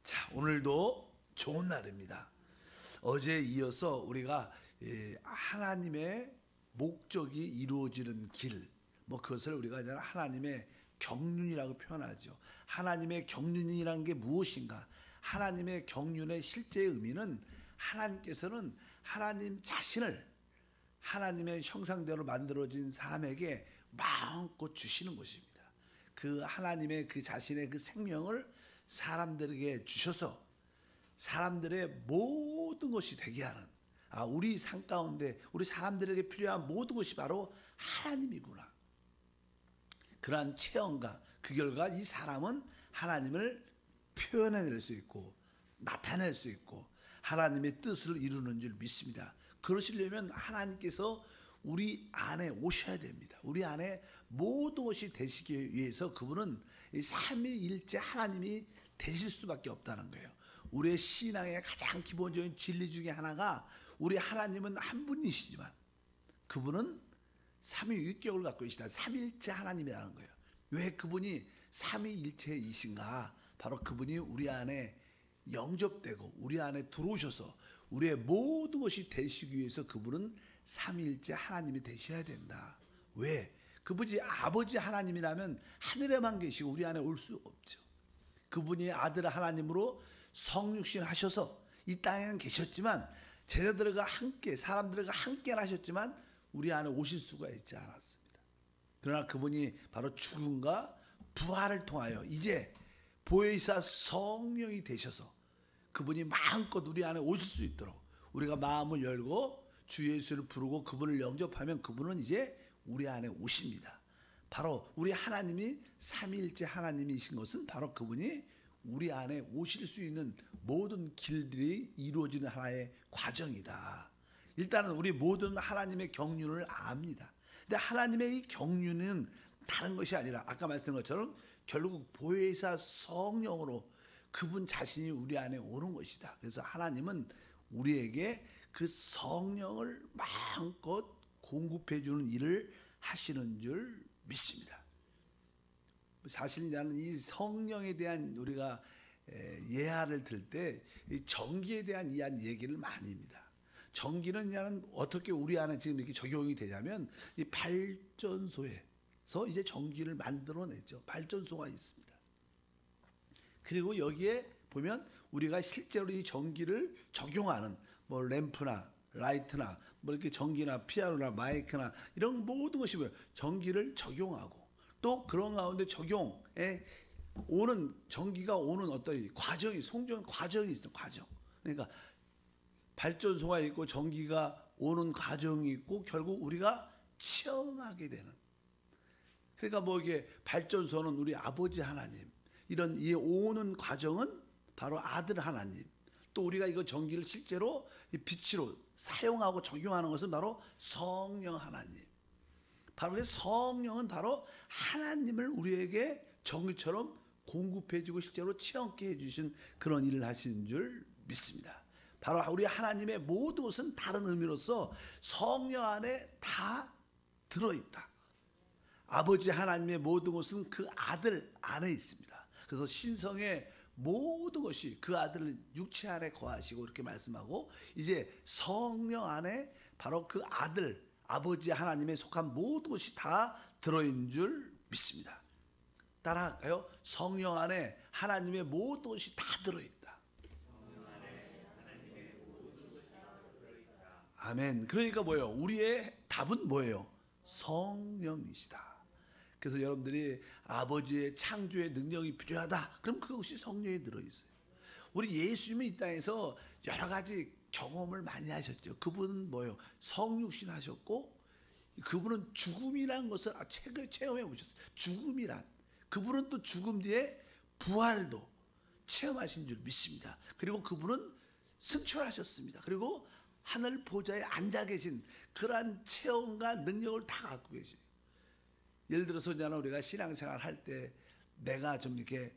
자, 오늘도 좋은 날입니다. 어제에 이어서 우리가 하나님의 목적이 이루어지는 길, 그것을 우리가 이제 하나님의 경륜이라고 표현하죠. 하나님의 경륜이라는 게 무엇인가? 하나님의 경륜의 실제 의미는 하나님께서는 하나님 자신을 하나님의 형상대로 만들어진 사람에게 마음껏 주시는 것입니다. 그 하나님의 그 자신의 그 생명을 사람들에게 주셔서 사람들의 모든 것이 되게 하는, 우리 삶 가운데 우리 사람들에게 필요한 모든 것이 바로 하나님이구나. 그러한 체험과 그 결과 이 사람은 하나님을 표현해낼 수 있고 나타낼 수 있고 하나님의 뜻을 이루는 줄 믿습니다. 그러시려면 하나님께서 우리 안에 오셔야 됩니다. 우리 안에 모든 것이 되시기 위해서 그분은 이 삼위일체 하나님이 되실 수밖에 없다는 거예요. 우리의 신앙의 가장 기본적인 진리 중에 하나가 우리 하나님은 한 분이시지만 그분은 삼위일격을 갖고 계시다. 삼위일체 하나님이라는 거예요. 왜 그분이 삼위일체이신가? 바로 그분이 우리 안에 영접되고 우리 안에 들어오셔서 우리의 모든 것이 되시기 위해서 그분은 삼위일체 하나님이 되셔야 된다. 왜? 그분이 아버지 하나님이라면 하늘에만 계시고 우리 안에 올 수 없죠. 그분이 아들 하나님으로 성육신 하셔서 이 땅에는 계셨지만 제자들과 함께 사람들과 함께 하셨지만 우리 안에 오실 수가 있지 않았습니다. 그러나 그분이 바로 죽음과 부활을 통하여 이제 보혜사 성령이 되셔서 그분이 마음껏 우리 안에 오실 수 있도록 우리가 마음을 열고 주 예수를 부르고 그분을 영접하면 그분은 이제 우리 안에 오십니다. 바로 우리 하나님이 삼위일체 하나님이신 것은 바로 그분이 우리 안에 오실 수 있는 모든 길들이 이루어지는 하나의 과정이다. 일단은 우리 모든 하나님의 경륜을 압니다. 근데 하나님의 이 경륜은 다른 것이 아니라 아까 말씀드린 것처럼 결국 보혜사 성령으로 그분 자신이 우리 안에 오는 것이다. 그래서 하나님은 우리에게 그 성령을 마음껏 공급해 주는 일을 하시는 줄 믿습니다. 사실 나는 이 성령에 대한 우리가 예화를 들 때 전기에 대한 얘기를 많이 합니다. 전기는 어떻게 우리 안에 지금 이렇게 적용이 되냐면 이 발전소에서 이제 전기를 만들어내죠. 발전소가 있습니다. 그리고 여기에 보면 우리가 실제로 이 전기를 적용하는 램프나 라이트나 이렇게 전기나 피아노나 마이크나 이런 모든 것이 전기를 적용하고 또 그런 가운데 적용에 오는 전기가 오는 어떤 과정이 송전 과정이 있어. 과정. 그러니까 발전소가 있고 전기가 오는 과정이 있고 결국 우리가 체험하게 되는. 그러니까 이게 발전소는 우리 아버지 하나님, 이런 이 오는 과정은 바로 아들 하나님. 또 우리가 이거 전기를 실제로 빛으로 사용하고 적용하는 것은 바로 성령 하나님. 바로 성령은 바로 하나님을 우리에게 전기처럼 공급해주고 실제로 체험케 해주신 그런 일을 하신 줄 믿습니다. 바로 우리 하나님의 모든 것은 다른 의미로서 성령 안에 다 들어있다. 아버지 하나님의 모든 것은 그 아들 안에 있습니다. 그래서 신성의 모든 것이 그 아들 육체 안에 거하시고 이렇게 말씀하고 이제 성령 안에 바로 그 아들 아버지 하나님에 속한 모든 것이 다 들어있는 줄 믿습니다. 따라할까요? 성령 안에 하나님의 모든 것이 다 들어있다. 아멘. 그러니까 뭐예요? 우리의 답은 뭐예요? 성령이시다. 그래서 여러분들이 아버지의 창조의 능력이 필요하다. 그럼 그것이 성령에 들어있어요. 우리 예수님이 이 땅에서 여러 가지 경험을 많이 하셨죠. 그분은 뭐예요? 성육신 하셨고 그분은 죽음이라는 것을 체험해 보셨어요. 죽음이란. 그분은 또 죽음 뒤에 부활도 체험하신 줄 믿습니다. 그리고 그분은 승천하셨습니다. 그리고 하늘 보좌에 앉아 계신 그러한 체험과 능력을 다 갖고 계세요. 예를 들어서 우리가 신앙생활 할 때 내가 좀 이렇게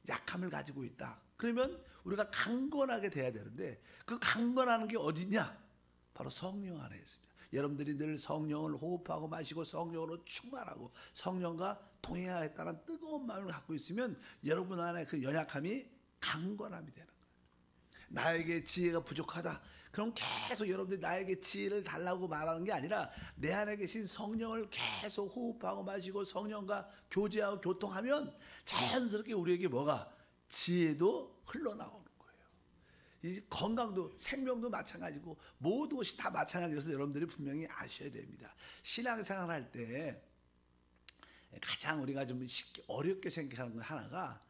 약함을 가지고 있다. 그러면 우리가 강건하게 돼야 되는데 그 강건하는 게 어디냐? 바로 성령 안에 있습니다. 여러분들이 늘 성령을 호흡하고 마시고 성령으로 충만하고 성령과 동행하겠다는 뜨거운 마음을 갖고 있으면 여러분 안에 그 연약함이 강건함이 되는 거예요. 나에게 지혜가 부족하다. 그럼 계속 여러분들이 나에게 지혜를 달라고 말하는 게 아니라 내 안에 계신 성령을 계속 호흡하고 마시고 성령과 교제하고 교통하면 자연스럽게 우리에게 뭐가 지혜도 흘러나오는 거예요. 이 건강도 생명도 마찬가지고 모든 것이 다 마찬가지여서 여러분들이 분명히 아셔야 됩니다. 신앙생활 할 때 가장 우리가 좀 쉽게 어렵게 생각하는 것 하나가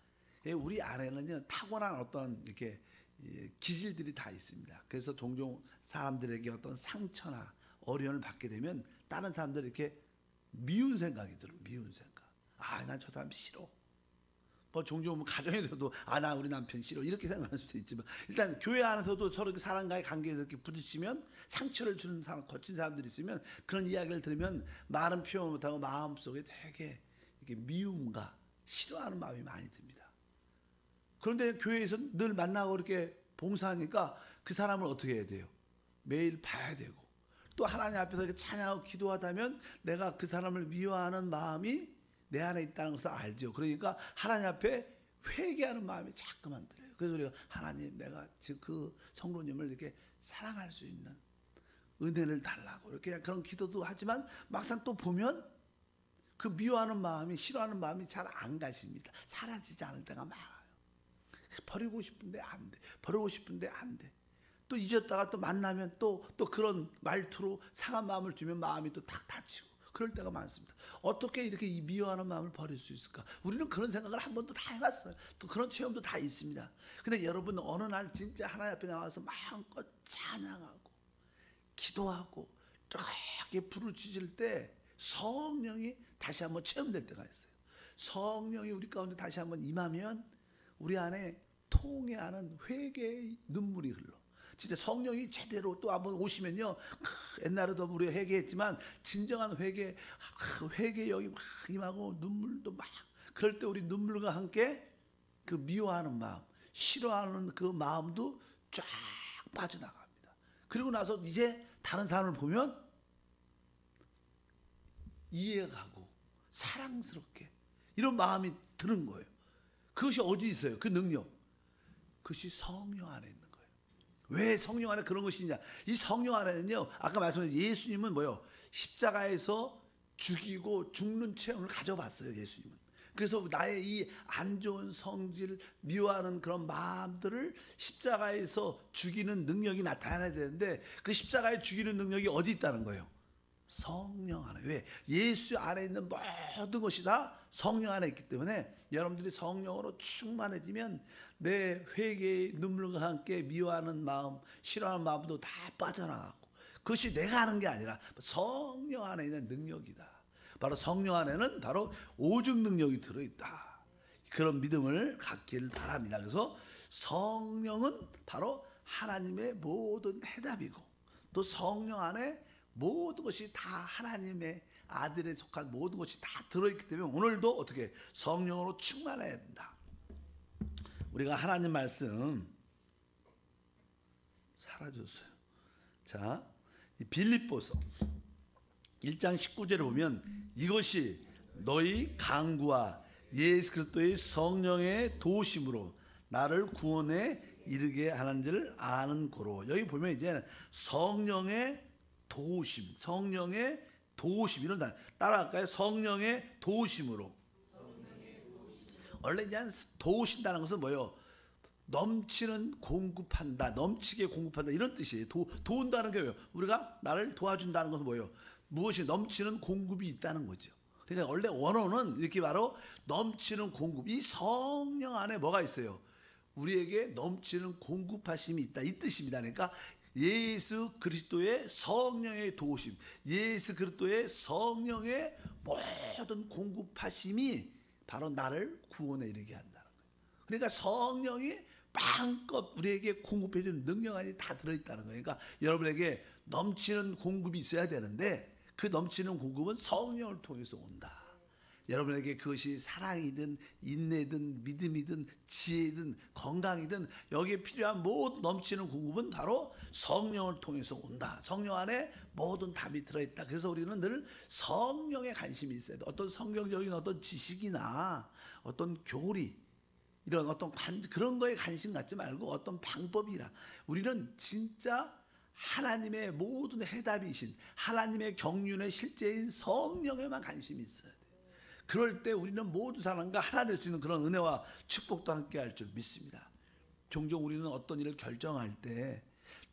우리 안에는요 타고난 어떤 이렇게 기질들이 다 있습니다. 그래서 종종 사람들에게 어떤 상처나 어려움을 받게 되면 다른 사람들 이렇게 미운 생각이 들어요. 미운 생각. 아, 난 저 사람 싫어. 뭐 종종 가정에서도 아, 나 우리 남편 싫어. 이렇게 생각할 수도 있지만 일단 교회 안에서도 서로 사람과의 관계에서 이렇게 부딪히면 상처를 주는 사람, 거친 사람들이 있으면 그런 이야기를 들으면 말은 표현 못하고 마음속에 되게 이렇게 미움과 싫어하는 마음이 많이 듭니다. 그런데 교회에서 늘 만나고 이렇게 봉사하니까 그 사람을 어떻게 해야 돼요? 매일 봐야 되고 또 하나님 앞에서 이렇게 찬양하고 기도하다면 내가 그 사람을 미워하는 마음이 내 안에 있다는 것을 알죠. 그러니까 하나님 앞에 회개하는 마음이 자꾸만 들어요. 그래서 우리가 하나님 내가 그 성도님을 이렇게 사랑할 수 있는 은혜를 달라고 이렇게 그런 기도도 하지만 막상 또 보면 그 미워하는 마음이 싫어하는 마음이 잘 안 가십니다. 사라지지 않을 때가 많아요. 버리고 싶은데 안 돼. 버리고 싶은데 안 돼. 또 잊었다가 또 만나면 또 그런 말투로 상한 마음을 주면 마음이 또 탁 다치고 그럴 때가 많습니다. 어떻게 이렇게 이 미워하는 마음을 버릴 수 있을까? 우리는 그런 생각을 한 번도 다 해봤어요. 또 그런 체험도 다 있습니다. 근데 여러분 어느 날 진짜 하나님 앞에 나와서 마음껏 찬양하고 기도하고 이렇게 불을 지질 때 성령이 다시 한번 체험될 때가 있어요. 성령이 우리 가운데 다시 한번 임하면 우리 안에 통해하는 회개의 눈물이 흘러. 진짜 성령이 제대로 또 한번 오시면요. 옛날에도 우리가 회개했지만 진정한 회개, 회개력이 막 임하고 눈물도 막. 그럴 때 우리 눈물과 함께 그 미워하는 마음, 싫어하는 그 마음도 쫙 빠져나갑니다. 그리고 나서 이제 다른 사람을 보면 이해가 가고 사랑스럽게 이런 마음이 드는 거예요. 그것이 어디 있어요? 그 능력. 그것이 성령 안에 있는 거예요. 왜 성령 안에 그런 것이 있냐? 이 성령 안에는요. 아까 말씀드린 예수님은 뭐요? 십자가에서 죽이고 죽는 체험을 가져봤어요. 예수님은. 그래서 나의 이 안 좋은 성질, 미워하는 그런 마음들을 십자가에서 죽이는 능력이 나타나야 되는데 그 십자가에 죽이는 능력이 어디 있다는 거예요? 성령 안에. 왜? 예수 안에 있는 모든 것이 다 성령 안에 있기 때문에 여러분들이 성령으로 충만해지면 내 회개의 눈물과 함께 미워하는 마음, 싫어하는 마음도 다 빠져나가고 그것이 내가 하는 게 아니라 성령 안에 있는 능력이다. 바로 성령 안에는 바로 오직 능력이 들어있다. 그런 믿음을 갖기를 바랍니다. 그래서 성령은 바로 하나님의 모든 해답이고 또 성령 안에 모든 것이 다 하나님의 아들에 속한 모든 것이 다 들어있기 때문에 오늘도 어떻게 성령으로 충만해야 된다. 우리가 하나님 말씀 사라졌어요. 자, 빌립보서 1장 19절에 보면 이것이 너희 강구와 예수 그리스도의 성령의 도우심으로 나를 구원에 이르게 하는 줄 아는 고로. 여기 보면 이제 성령의 도우심, 성령의 도우심 이런 단 따라갈까요? 성령의 도우심으로. 원래 이제 도우신다는 것은 뭐예요? 넘치는 공급한다, 넘치게 공급한다 이런 뜻이에요. 도운다는 게 뭐예요? 우리가 나를 도와준다는 것은 뭐예요? 무엇이 넘치는 공급이 있다는 거죠. 그러니까 원래 원어는 이렇게 바로 넘치는 공급. 이 성령 안에 뭐가 있어요? 우리에게 넘치는 공급하심이 있다 이 뜻입니다. 그러니까 예수 그리스도의 성령의 도우심, 예수 그리스도의 성령의 모든 공급하심이 바로 나를 구원에 이르게 한다는 거예요. 그러니까 성령이 마음껏 우리에게 공급해주는 능력 안에 다 들어있다는 거예요. 그러니까 여러분에게 넘치는 공급이 있어야 되는데 그 넘치는 공급은 성령을 통해서 온다. 여러분에게 그것이 사랑이든 인내든 믿음이든 지혜든 건강이든 여기에 필요한 모든 넘치는 공급은 바로 성령을 통해서 온다. 성령 안에 모든 답이 들어있다. 그래서 우리는 늘 성령에 관심이 있어야 돼. 어떤 성경적인 어떤 지식이나 어떤 교리 이런 어떤 그런 거에 관심 갖지 말고 어떤 방법이라 우리는 진짜 하나님의 모든 해답이신 하나님의 경륜의 실제인 성령에만 관심이 있어야 돼. 그럴 때 우리는 모두 사람과 하나 될 수 있는 그런 은혜와 축복도 함께 할 줄 믿습니다. 종종 우리는 어떤 일을 결정할 때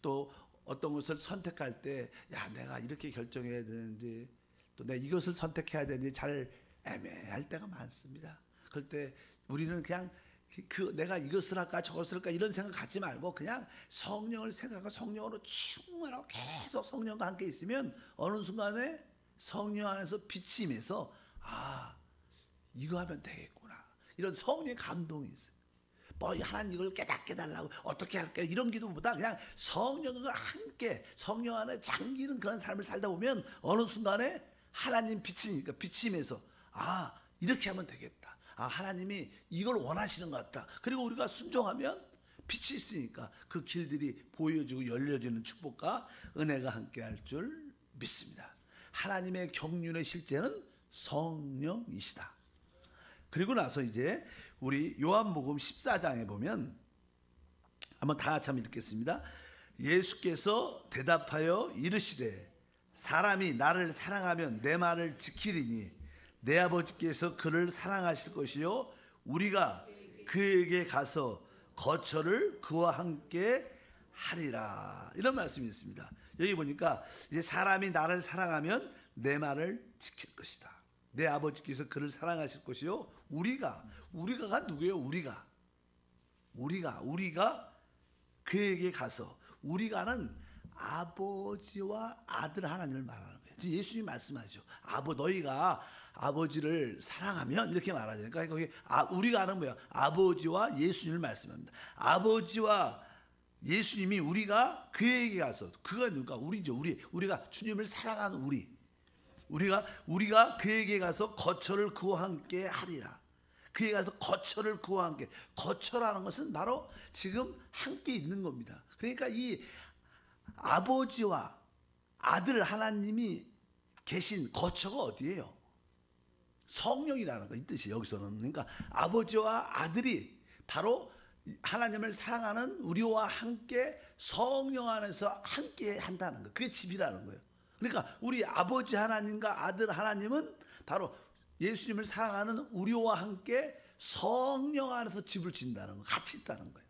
또 어떤 것을 선택할 때 야 내가 이렇게 결정해야 되는지 또 내가 이것을 선택해야 되는지 잘 애매할 때가 많습니다. 그럴 때 우리는 그냥 내가 이것을 할까 저것을 할까 이런 생각 갖지 말고 그냥 성령을 생각하고 성령으로 충만하고 계속 성령과 함께 있으면 어느 순간에 성령 안에서 빛이 임해서 아 이거 하면 되겠구나 이런 성령의 감동이 있어요. 뭐 하나님 이걸 깨닫게 달라고 어떻게 할까 이런 기도보다 그냥 성령과 함께 성령 안에 잠기는 그런 삶을 살다 보면 어느 순간에 하나님 빛이니까 빛이 임해서 아 이렇게 하면 되겠다. 아 하나님이 이걸 원하시는 것 같다. 그리고 우리가 순종하면 빛이 있으니까 그 길들이 보여지고 열려지는 축복과 은혜가 함께할 줄 믿습니다. 하나님의 경륜의 실제는 성령이시다. 그리고 나서 이제 우리 요한복음 14장에 보면 한번 다 같이 한번 읽겠습니다. 예수께서 대답하여 이르시되 사람이 나를 사랑하면 내 말을 지키리니 내 아버지께서 그를 사랑하실 것이요 우리가 그에게 가서 거처를 그와 함께 하리라. 이런 말씀이 있습니다. 여기 보니까 이제 사람이 나를 사랑하면 내 말을 지킬 것이다. 내 아버지께서 그를 사랑하실 것이요 우리가가 누구예요? 우리가 그에게 가서 우리가는 아버지와 아들 하나님을 말하는 거예요. 지금 예수님이 말씀하죠. 너희가 아버지를 사랑하면 이렇게 말하죠. 그러니까 거기 우리가 하는 뭐야? 아버지와 예수님을 말씀합니다. 아버지와 예수님이 우리가 그에게 가서 그가 누가 우리죠. 우리가 주님을 사랑하는 우리가 그에게 가서 거처를 그와 함께 하리라. 그에게 가서 거처를 그와 함께 거처라는 것은 바로 지금 함께 있는 겁니다. 그러니까 이 아버지와 아들 하나님이 계신 거처가 어디예요? 성령이라는 거 이 뜻이에요. 여기서는 그러니까 아버지와 아들이 바로 하나님을 사랑하는 우리와 함께 성령 안에서 함께 한다는 거. 그게 집이라는 거예요. 그러니까 우리 아버지 하나님과 아들 하나님은 바로 예수님을 사랑하는 우리와 함께 성령 안에서 집을 짓는다는 거, 같이 있다는 거예요.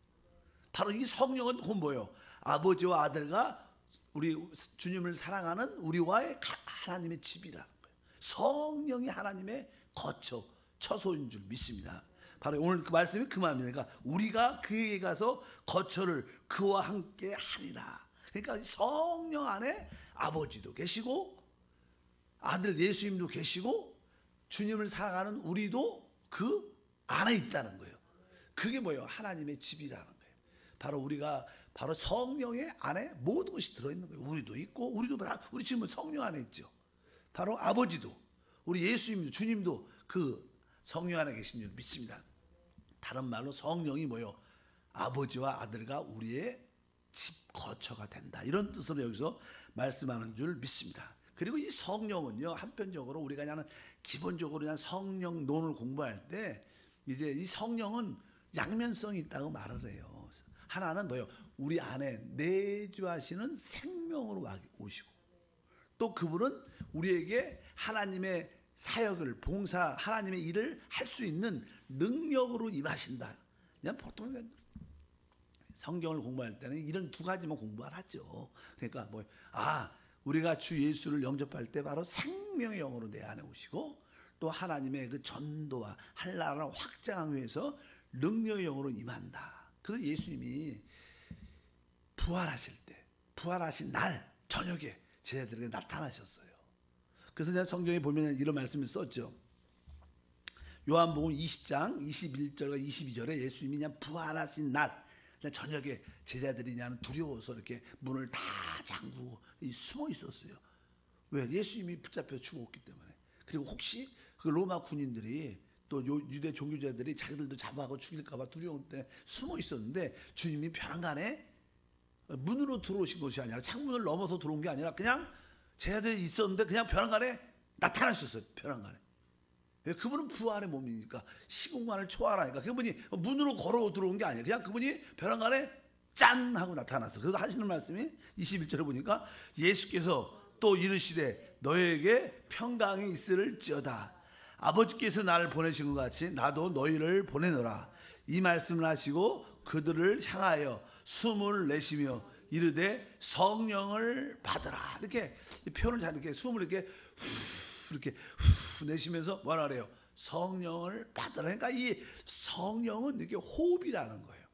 바로 이 성령은 곧 뭐예요? 아버지와 아들과 우리 주님을 사랑하는 우리와의 하나님의 집이라는 거예요. 성령이 하나님의 거처, 처소인 줄 믿습니다. 바로 오늘 그 말씀이 그 마음이니까 그러니까 우리가 그에게 가서 거처를 그와 함께 하리라. 그러니까 성령 안에 아버지도 계시고 아들 예수님도 계시고 주님을 사랑하는 우리도 그 안에 있다는 거예요. 그게 뭐예요? 하나님의 집이라는 거예요. 바로 우리가 바로 성령의 안에 모든 것이 들어있는 거예요. 우리도 있고 우리 지금 성령 안에 있죠. 바로 아버지도 우리 예수님도 주님도 그 성령 안에 계신 줄 믿습니다. 다른 말로 성령이 뭐예요? 아버지와 아들과 우리의 집 거처가 된다. 이런 뜻으로 여기서 말씀하는 줄 믿습니다. 그리고 이 성령은요 한편적으로 우리가 그냥 기본적으로 그냥 성령론을 공부할 때 이제 이 성령은 양면성이 있다고 말을 해요. 하나는 뭐예요? 우리 안에 내주하시는 생명으로 오시고 또 그분은 우리에게 하나님의 사역을 봉사 하나님의 일을 할 수 있는 능력으로 임하신다. 그냥 보통 성경을 공부할 때는 이런 두 가지만 공부를 하죠. 그러니까 우리가 주 예수를 영접할 때 바로 생명의 영으로 내 안에 오시고 또 하나님의 그 전도와 한나라를 확장하기 위해서 능력의 영으로 임한다. 그래서 예수님이 부활하신 날 저녁에 제자들에게 나타나셨어요. 그래서 내가 성경에 보면 이런 말씀을 썼죠. 요한복음 20장 21절과 22절에 예수님이 그냥 부활하신 날 그냥 저녁에 제자들이 그냥 두려워서 이렇게 문을 다 잠그고 숨어 있었어요. 왜? 예수님이 붙잡혀 죽었기 때문에. 그리고 혹시 그 로마 군인들이 또 유대 종교자들이 자기들도 잡아가고 죽일까봐 두려움 때문에 숨어 있었는데 주님이 벼랑간에 문으로 들어오신 것이 아니라 창문을 넘어서 들어온 게 아니라 그냥 제자들이 있었는데 그냥 벼랑간에 나타나셨어요. 벼랑간에. 왜? 그분은 부활의 몸이니까 시공간을 초월하니까 그분이 문으로 걸어 들어온 게 아니에요. 그냥 그분이 벼랑간에 짠 하고 나타났어. 그래서 하시는 말씀이 21절에 보니까 예수께서 또 이르시되 너에게 평강이 있을지어다. 아버지께서 나를 보내신 것 같이 나도 너희를 보내노라. 이 말씀을 하시고 그들을 향하여 숨을 내쉬며 이르되 성령을 받으라. 이렇게 표현을 잘 이렇게 숨을 이렇게 내쉬면서 뭐라 그래요? 성령을 받으라. 그러니까 이 성령은 이렇게 호흡이라는 거예요.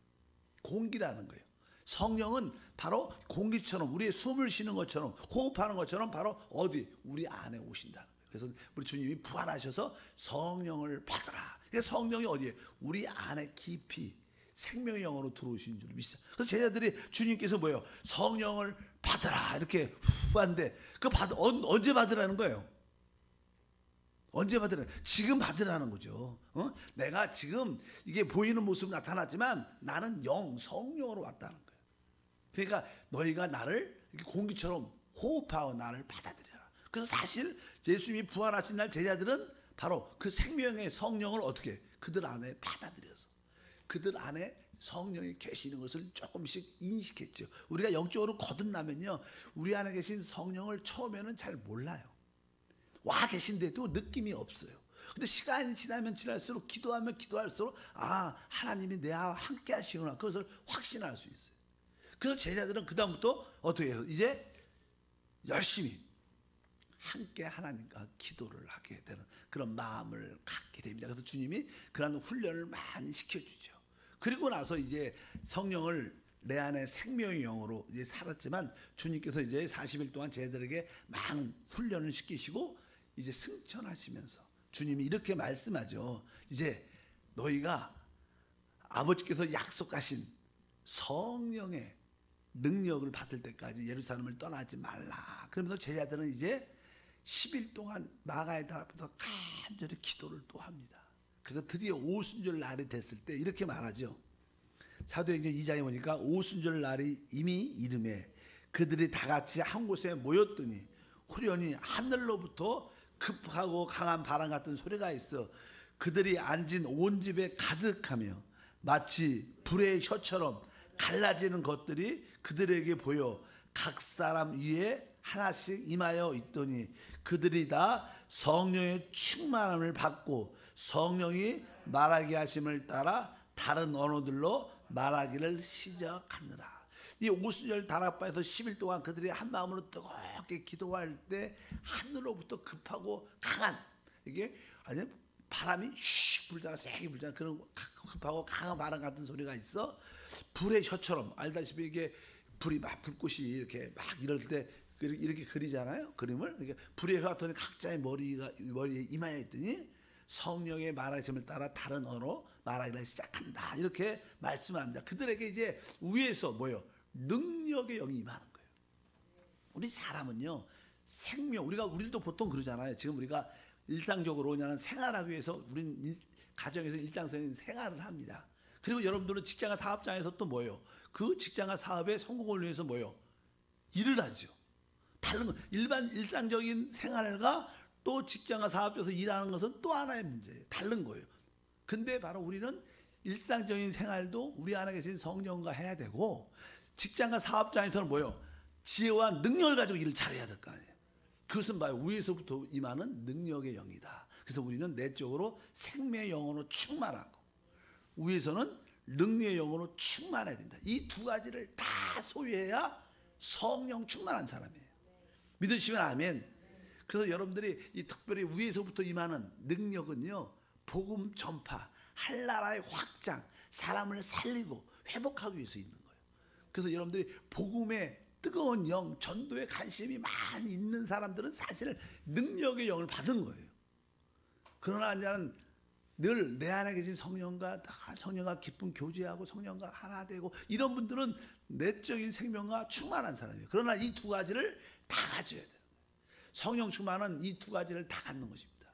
공기라는 거예요. 성령은 바로 공기처럼 우리의 숨을 쉬는 것처럼 호흡하는 것처럼 바로 어디? 우리 안에 오신다는 거예요. 그래서 우리 주님이 부활하셔서 성령을 받으라. 그래서 성령이 어디에? 우리 안에 깊이 생명의 영으로 들어오신 줄 믿으시죠. 그래서 제자들이 주님께서 뭐예요? 성령을 받으라 이렇게 후한데 그 언제 받으라는 거예요? 언제 받으라는? 지금 받으라는 거죠. 내가 지금 이게 보이는 모습 나타났지만 나는 성령으로 왔다는 거예요. 그러니까 너희가 나를 이렇게 공기처럼 호흡하고 나를 받아들여라. 그래서 사실 예수님이 부활하신 날 제자들은 바로 그 생명의 성령을 어떻게 그들 안에 받아들여서 그들 안에 성령이 계시는 것을 조금씩 인식했죠. 우리가 영적으로 거듭나면요, 우리 안에 계신 성령을 처음에는 잘 몰라요. 와 계신데도 느낌이 없어요. 근데 시간이 지나면 지날수록 기도하면 기도할수록 하나님이 내와 함께 하시구나. 그것을 확신할 수 있어요. 그래서 제자들은 그 다음부터 어떻게 해요? 이제 열심히 함께 하나님과 기도를 하게 되는 그런 마음을 갖게 됩니다. 그래서 주님이 그런 훈련을 많이 시켜주죠. 그리고 나서 이제 성령을 내 안에 생명의 영으로 이제 살았지만 주님께서 이제 40일 동안 제자들에게 많은 훈련을 시키시고 이제 승천하시면서 주님이 이렇게 말씀하죠. 이제 너희가 아버지께서 약속하신 성령의 능력을 받을 때까지 예루살렘을 떠나지 말라. 그러면서 제자들은 이제 10일 동안 마가의 달 앞에서 간절히 기도를 또 합니다. 그리고 드디어 오순절 날이 됐을 때 이렇게 말하죠. 사도행전 2장에 보니까 오순절 날이 이미 이름에 그들이 다 같이 한 곳에 모였더니 후련히 하늘로부터 급하고 강한 바람 같은 소리가 있어 그들이 앉은 온 집에 가득하며 마치 불의 혀처럼 갈라지는 것들이 그들에게 보여 각 사람 위에 하나씩 임하여 있더니 그들이 다 성령의 충만함을 받고 성령이 말하게 하심을 따라 다른 언어들로 말하기를 시작하느라. 이 오순절 다락방에서 10일 동안 그들이 한 마음으로 뜨겁게 기도할 때 하늘로부터 급하고 강한 이게 아니 바람이 슉 불잖아, 세게 불잖아. 그런 급하고 강한 바람 같은 소리가 있어. 불의 혀처럼 알다시피 이게 불이 막 불꽃이 이렇게 막 이럴 때 이렇게 그리잖아요. 그림을 이렇게 불의 혀 같은 각자의 머리에 임하여 있더니 성령의 말하심을 따라 다른 언어로 말하기를 시작한다. 이렇게 말씀을 합니다. 그들에게 이제 위에서 뭐요? 능력의 영이 임하는 거예요. 우리 사람은요 생명 우리도 보통 그러잖아요. 지금 우리가 일상적으로 그냥 생활하기 위해서 우리는 가정에서 일상적인 생활을 합니다. 그리고 여러분들은 직장과 사업장에서 또 뭐예요? 그 직장과 사업의 성공을 위해서 뭐예요? 일을 하죠. 다른 거 일반 일상적인 생활과 또 직장과 사업에서 일하는 것은 또 하나의 문제예요. 다른 거예요. 근데 바로 우리는 일상적인 생활도 우리 안에 계신 성령과 해야 되고 직장과 사업장에서는 뭐예요? 지혜와 능력을 가지고 일을 잘해야 될 거 아니에요. 그것은 봐요. 위에서부터 임하는 능력의 영이다. 그래서 우리는 내적으로 생명의 영으로 충만하고 위에서는 능력의 영으로 충만해야 된다. 이 두 가지를 다 소유해야 성령 충만한 사람이에요. 믿으시면 아멘. 그래서 여러분들이 이 특별히 위에서부터 임하는 능력은요, 복음 전파, 할 나라의 확장, 사람을 살리고 회복하기 위해서 있는 거예요. 그래서 여러분들이 복음의 뜨거운 영, 전도에 관심이 많이 있는 사람들은 사실 능력의 영을 받은 거예요. 그러나 이제는 늘 내 안에 계신 성령과 깊은 교제하고 성령과 하나 되고 이런 분들은 내적인 생명과 충만한 사람이에요. 그러나 이 두 가지를 다 가져야 돼요. 성령 충만은 이 두 가지를 다 갖는 것입니다.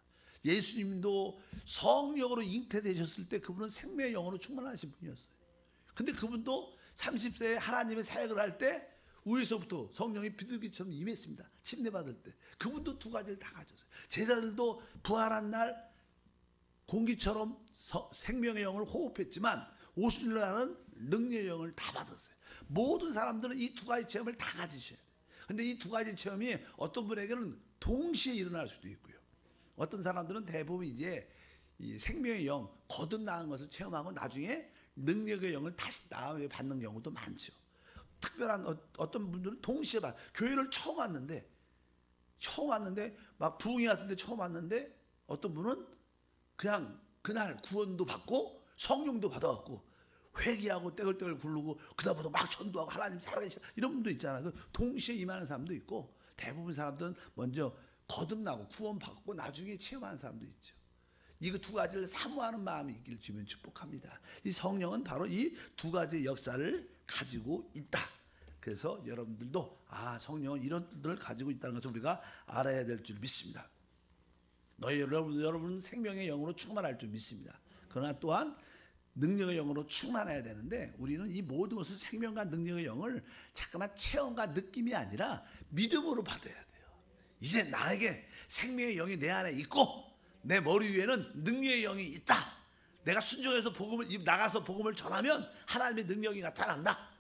예수님도 성령으로 잉태되셨을 때 그분은 생명의 영으로 충만하신 분이었어요. 근데 그분도 30세에 하나님의 사역을 할 때 위에서부터 성령이 비둘기처럼 임했습니다. 침례받을 때 그분도 두 가지를 다 가졌어요. 제자들도 부활한 날 공기처럼 생명의 영을 호흡했지만 오순절 날은 능력의 영을 다 받았어요. 모든 사람들은 이 두 가지 체험을 다 가지셔야 돼요. 근데 이 두 가지 체험이 어떤 분에게는 동시에 일어날 수도 있고요. 어떤 사람들은 대부분 이제 이 생명의 영 거듭나는 것을 체험하고 나중에 능력의 영을 다시 다음에 받는 경우도 많죠. 특별한 어떤 분들은 동시에 교회를 처음 왔는데 막 부흥회 같은데 처음 왔는데 어떤 분은 그냥 그날 구원도 받고 성령도 받아갖고 회개하고 떼글떼글 굴르고 그다음부터 막 전도하고 하나님 살아계시다 이런 분도 있잖아요. 동시에 임하는 사람도 있고 대부분 사람들은 먼저 거듭나고 구원받고 나중에 체험하는 사람도 있죠. 이거 두 가지를 사모하는 마음이 있기를 주면 축복합니다. 이 성령은 바로 이 두 가지 역사를 가지고 있다. 그래서 여러분들도 성령은 이런 뜻을 가지고 있다는 것을 우리가 알아야 될 줄 믿습니다. 여러분은 생명의 영으로 충만할 줄 믿습니다. 그러나 또한 능력의 영으로 충만해야 되는데 우리는 이 모든 것을 생명과 능력의 영을 잠깐만 체험과 느낌이 아니라 믿음으로 받아야 돼요. 이제 나에게 생명의 영이 내 안에 있고 내 머리 위에는 능력의 영이 있다. 내가 순종해서 나가서 복음을 전하면 하나님의 능력이 나타난다.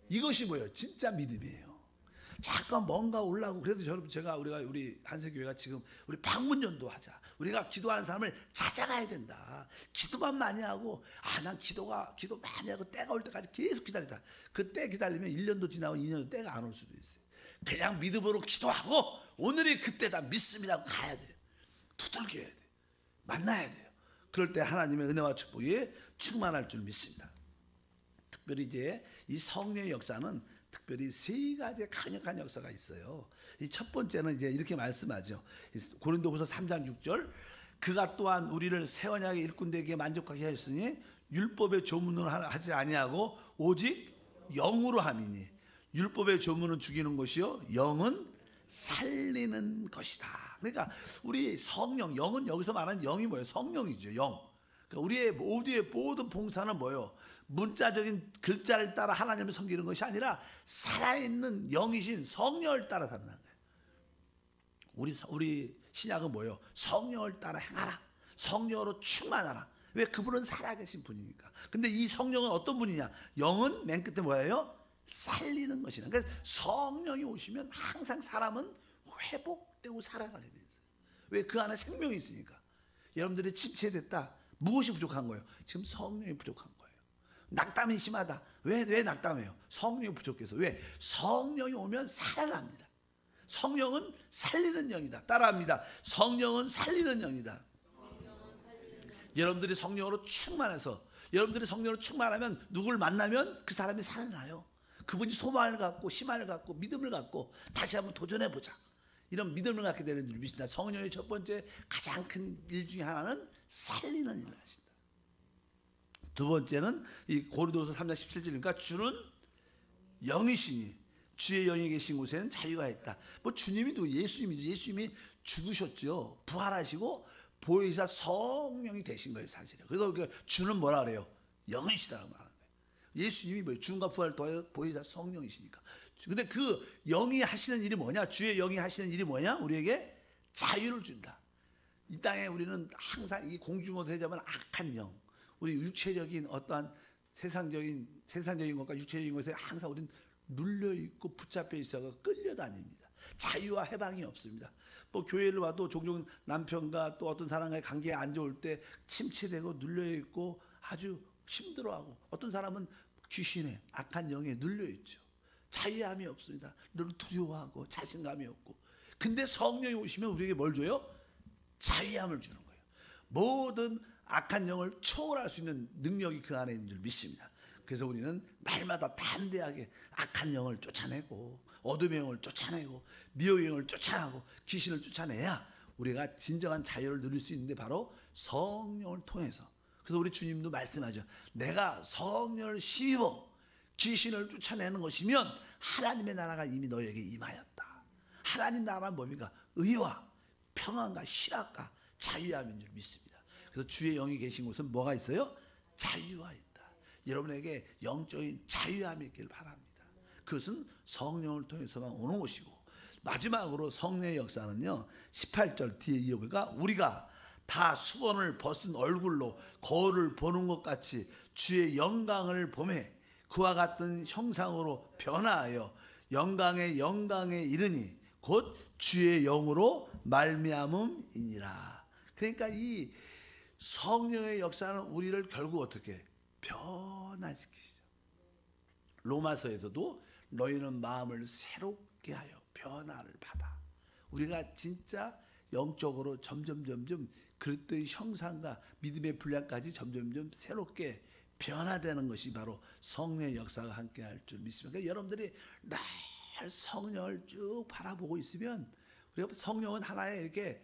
이것이 뭐예요? 진짜 믿음이에요. 잠깐 뭔가 올라오고 그래도 우리 한세교회가 지금 우리 방문전도 하자. 우리가 기도하는 사람을 찾아가야 된다. 기도만 많이 하고 난 기도 많이 하고 때가 올 때까지 계속 기다리다. 그때 기다리면 1년도 지나고 2년도 때가 안 올 수도 있어요. 그냥 믿음으로 기도하고 오늘이 그때다 믿습니다. 가야 돼요. 두들겨야 돼요. 만나야 돼요. 그럴 때 하나님의 은혜와 축복이 충만할 줄 믿습니다. 특별히 이제 이 성령의 역사는 특별히 세 가지의 강력한 역사가 있어요. 이 첫 번째는 이제 이렇게 말씀하죠. 고린도후서 3장 6절 그가 또한 우리를 새 언약의 일꾼되게 만족하게 하였으니 율법의 조문으로 하지 아니하고 오직 영으로 함이니 율법의 조문은 죽이는 것이요 영은 살리는 것이다. 그러니까 우리 성령, 영은 여기서 말하는 영이 뭐예요? 성령이죠. 영. 그러니까 우리의 모든 봉사는 뭐예요? 문자적인 글자를 따라 하나님을 섬기는 것이 아니라 살아있는 영이신 성령을 따라 사는 거예요. 우리 신약은 뭐예요? 성령을 따라 행하라. 성령으로 충만하라. 왜? 그분은 살아계신 분이니까. 근데 이 성령은 어떤 분이냐? 영은 맨 끝에 뭐예요? 살리는 것이다. 그러니까 성령이 오시면 항상 사람은 회복되고 살아가게 돼 있어요. 왜? 그 안에 생명이 있으니까. 여러분들이 침체됐다. 무엇이 부족한 거예요? 지금 성령이 부족한 거예요. 낙담이 심하다. 왜 낙담해요? 성령이 부족해서. 왜? 성령이 오면 살아납니다. 성령은 살리는 영이다. 따라합니다. 성령은 살리는 영이다. 여러분들이 성령으로 충만해서 여러분들이 성령으로 충만하면 누굴 만나면 그 사람이 살아나요. 그분이 소망을 갖고 희망을 갖고 믿음을 갖고 다시 한번 도전해보자. 이런 믿음을 갖게 되는 줄 믿습니다. 성령의 첫 번째 가장 큰 일 중에 하나는 살리는 일을 하신다. 두 번째는 이 고린도후서 3장 17절이니까 주는 영이시니 주의 영이 계신 곳에는 자유가 있다. 뭐 주님이 누구? 예수님이 죽으셨죠. 부활하시고 보혜사 성령이 되신 거예요, 사실은. 그래서 주는 뭐라 그래요? 영이시다고 말하는 거예요. 예수님이 뭐예요? 죽음과 부활을 더하여 보혜사 성령이시니까. 근데 그 영이 하시는 일이 뭐냐? 주의 영이 하시는 일이 뭐냐? 우리에게 자유를 준다. 이 땅에 우리는 항상 이 공중으로 되자면 악한 영, 우리 육체적인 어떠한 세상적인 것과 육체적인 것에 항상 우리는 눌려 있고 붙잡혀 있어서 끌려다닙니다. 자유와 해방이 없습니다. 뭐 교회를 와도 종종 남편과 또 어떤 사람과의 관계에 안 좋을 때 침체되고 눌려 있고 아주 힘들어하고 어떤 사람은 귀신에 악한 영에 눌려 있죠. 자유함이 없습니다. 늘 두려워하고 자신감이 없고. 근데 성령이 오시면 우리에게 뭘 줘요? 자유함을 주는 거예요. 모든 악한 영을 초월할 수 있는 능력이 그 안에 있는 줄 믿습니다. 그래서 우리는 날마다 담대하게 악한 영을 쫓아내고 어둠의 영을 쫓아내고 미혹의 영을 쫓아내고 귀신을 쫓아내야 우리가 진정한 자유를 누릴 수 있는데 바로 성령을 통해서. 그래서 우리 주님도 말씀하죠. 내가 성령을 힘입어 귀신을 쫓아내는 것이면 하나님의 나라가 이미 너에게 임하였다. 하나님 나라는 뭡니까? 의와 평안과 희락과 자유함인 줄 믿습니다. 그래서 주의 영이 계신 곳은 뭐가 있어요? 자유가 있다. 여러분에게 영적인 자유함이 있기를 바랍니다. 그것은 성령을 통해서만 오는 것이고, 마지막으로 성령의 역사는요, 18절 뒤에 이어가 우리가 다 수건을 벗은 얼굴로 거울을 보는 것 같이 주의 영광을 보매 그와 같은 형상으로 변화하여 영광에 이르니 곧 주의 영으로 말미암음이니라. 그러니까 이 성령의 역사는 우리를 결국 어떻게 변화시키시죠. 로마서에서도 너희는 마음을 새롭게 하여 변화를 받아. 우리가 진짜 영적으로 점점 그리스도의 형상과 믿음의 분량까지 점점 새롭게 변화되는 것이 바로 성령의 역사가 함께할 줄 믿습니다. 그러니까 여러분들이 늘 성령을 쭉 바라보고 있으면, 우리가 성령은 하나의 이렇게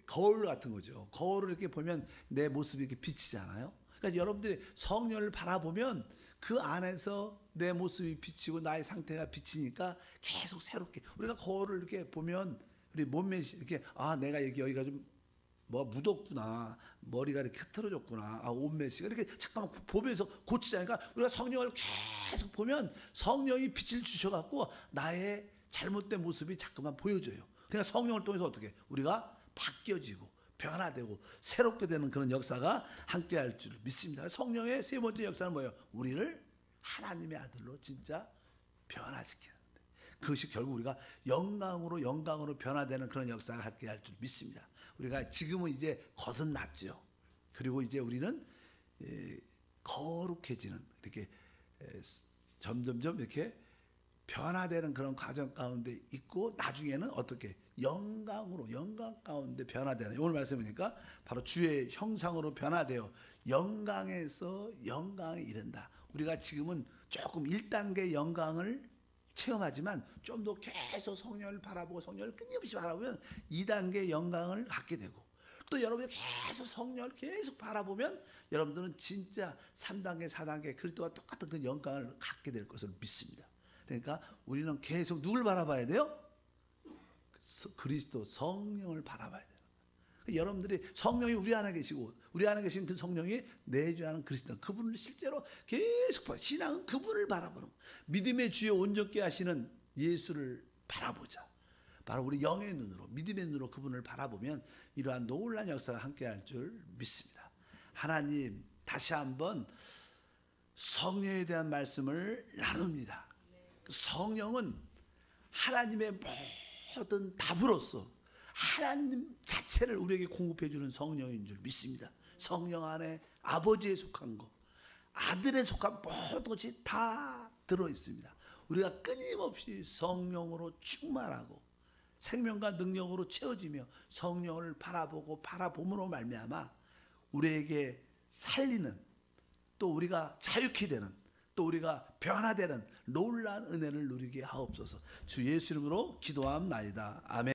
거울 같은 거죠. 거울을 이렇게 보면 내 모습이 이렇게 비치잖아요. 그러니까 여러분들이 성령을 바라보면 그 안에서 내 모습이 비치고 나의 상태가 비치니까 계속 새롭게, 우리가 거울을 이렇게 보면 우리 몸매 이렇게 내가 여기가 좀 묻었구나, 머리가 이렇게 흐트러졌구나, 옷매시가 이렇게 잠깐만 보면서 고치자니까, 우리가 성령을 계속 보면 성령이 빛을 주셔갖고 나의 잘못된 모습이 자꾸만 보여져요. 그러니까 성령을 통해서 어떻게 우리가 바뀌어지고 변화되고 새롭게 되는 그런 역사가 함께할 줄 믿습니다. 성령의 세 번째 역사는 뭐예요? 우리를 하나님의 아들로 진짜 변화시키는, 그것이 결국 우리가 영광으로 변화되는 그런 역사가 함께할 줄 믿습니다. 우리가 지금은 이제 거듭났죠. 그리고 이제 우리는 거룩해지는, 이렇게 점점 이렇게 변화되는 그런 과정 가운데 있고, 나중에는 어떻게 영광 가운데 변화되는, 오늘 말씀해 보니까 바로 주의 형상으로 변화되어 영광에서 영광에 이른다. 우리가 지금은 조금 1단계 영광을 체험하지만 좀 더 계속 성령을 바라보고 성령을 끊임없이 바라보면 2단계 영광을 갖게 되고, 또 여러분이 계속 성령을 계속 바라보면 여러분들은 진짜 3단계 4단계 그리스도와 똑같은 그 영광을 갖게 될 것을 믿습니다. 그러니까 우리는 계속 누굴 바라봐야 돼요? 그리스도 성령을 바라봐야 돼요. 여러분들이 성령이 우리 안에 계시고 우리 안에 계신 그 성령이 내주하는 그리스도, 그분을 실제로 계속 봐. 신앙은 그분을 바라보는, 믿음의 주여 온전케 하시는 예수를 바라보자. 바로 우리 영의 눈으로, 믿음의 눈으로 그분을 바라보면 이러한 놀라운 역사가 함께할 줄 믿습니다. 하나님, 다시 한번 성령에 대한 말씀을 나눕니다. 성령은 하나님의 모든 답으로서 하나님 자체를 우리에게 공급해 주는 성령인 줄 믿습니다. 성령 안에 아버지에 속한 것, 아들에 속한 모든 것이 다 들어있습니다. 우리가 끊임없이 성령으로 충만하고 생명과 능력으로 채워지며 성령을 바라보고 바라봄으로 말미암아 우리에게 살리는, 또 우리가 자유케 되는, 또 우리가 변화되는 놀라운 은혜를 누리게 하옵소서. 주 예수 이름으로 기도함나이다. 아멘.